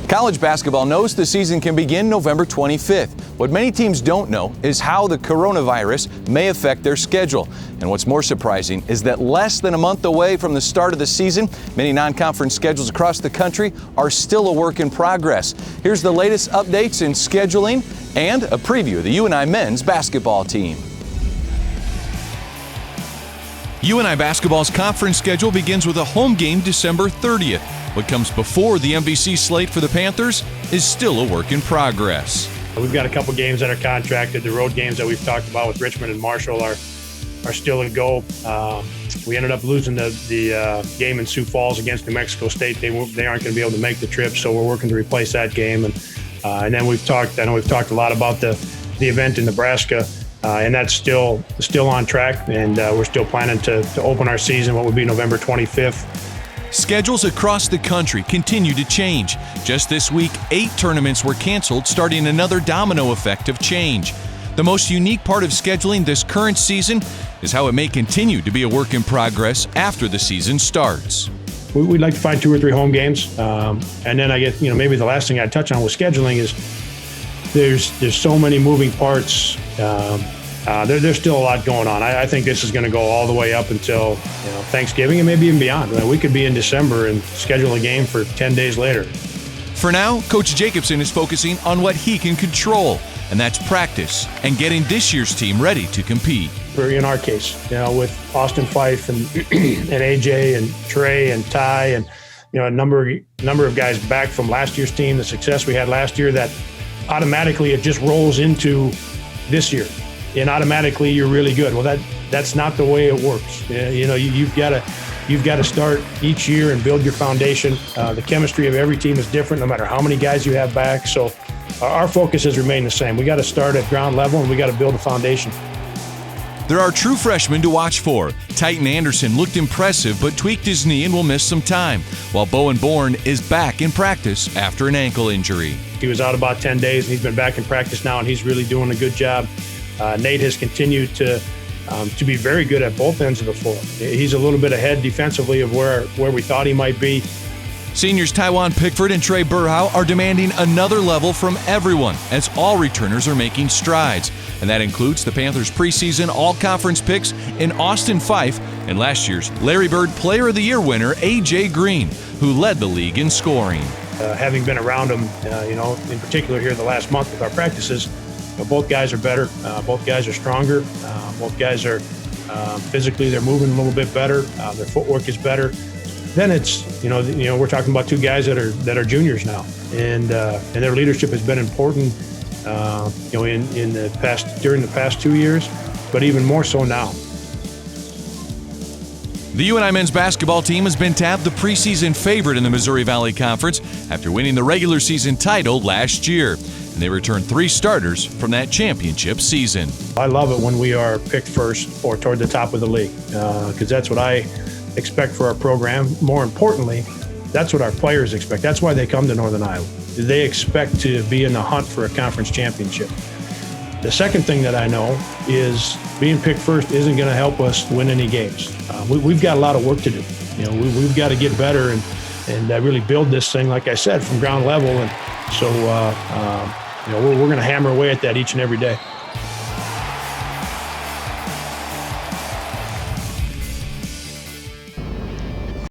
College basketball knows the season can begin November 25th. What many teams don't know is how the coronavirus may affect their schedule. And what's more surprising is that less than a month away from the start of the season, many non-conference schedules across the country are still a work in progress. Here's the latest updates in scheduling and a preview of the UNI men's basketball team. UNI basketball's conference schedule begins with a home game December 30th. What comes before the MVC slate for the Panthers is still a work in progress. We've got a couple games that are contracted. The road games that we've talked about with Richmond and Marshall are still a go. We ended up losing the game in Sioux Falls against New Mexico State. They aren't going to be able to make the trip, so we're working to replace that game. And then we've talked a lot about the event in Nebraska. And that's still on track, and we're still planning to open our season, what would be November 25th. Schedules across the country continue to change. Just this week, 8 tournaments were canceled, starting another domino effect of change. The most unique part of scheduling this current season is how it may continue to be a work in progress after the season starts. We'd like to find 2 or 3 home games, and then I guess maybe the last thing I'd touch on with scheduling is there's so many moving parts. There's still a lot going on. I think this is going to go all the way up until Thanksgiving and maybe even beyond. We could be in December and schedule a game for 10 days later. For now, Coach Jacobson is focusing on what he can control, and that's practice and getting this year's team ready to compete. In our case, with Austin Fife and AJ and Trey and Ty and a number of guys back from last year's team, the success we had last year, that automatically it just rolls into this year. And automatically you're really good. Well, that's not the way it works. You've got to start each year and build your foundation. The chemistry of every team is different, no matter how many guys you have back. So our focus has remained the same. We got to start at ground level, and we got to build a foundation. There are true freshmen to watch for. Titan Anderson looked impressive but tweaked his knee and will miss some time, while Bowen Bourne is back in practice after an ankle injury. He was out about 10 days, and he's been back in practice now, and he's really doing a good job. Nate has continued to be very good at both ends of the floor. He's a little bit ahead defensively of where we thought he might be. Seniors Tywan Pickford and Trey Burhow are demanding another level from everyone as all returners are making strides. And that includes the Panthers' preseason all-conference picks in Austin Fife and last year's Larry Bird Player of the Year winner AJ Green, who led the league in scoring. Having been around him, in particular here the last month with our practices, both guys are better. Both guys are stronger. Both guys are physically, they're moving a little bit better. Their footwork is better. Then it's we're talking about 2 guys that are juniors now, and their leadership has been important. During the past 2 years, but even more so now. The UNI men's basketball team has been tabbed the preseason favorite in the Missouri Valley Conference after winning the regular season title last year. And they returned 3 starters from that championship season. I love it when we are picked first or toward the top of the league, because that's what I expect for our program. More importantly, that's what our players expect. That's why they come to Northern Iowa. They expect to be in the hunt for a conference championship. The second thing that I know is being picked first isn't going to help us win any games. We've got a lot of work to do. We've got to get better and really build this thing, like I said, from ground level. And so we're going to hammer away at that each and every day.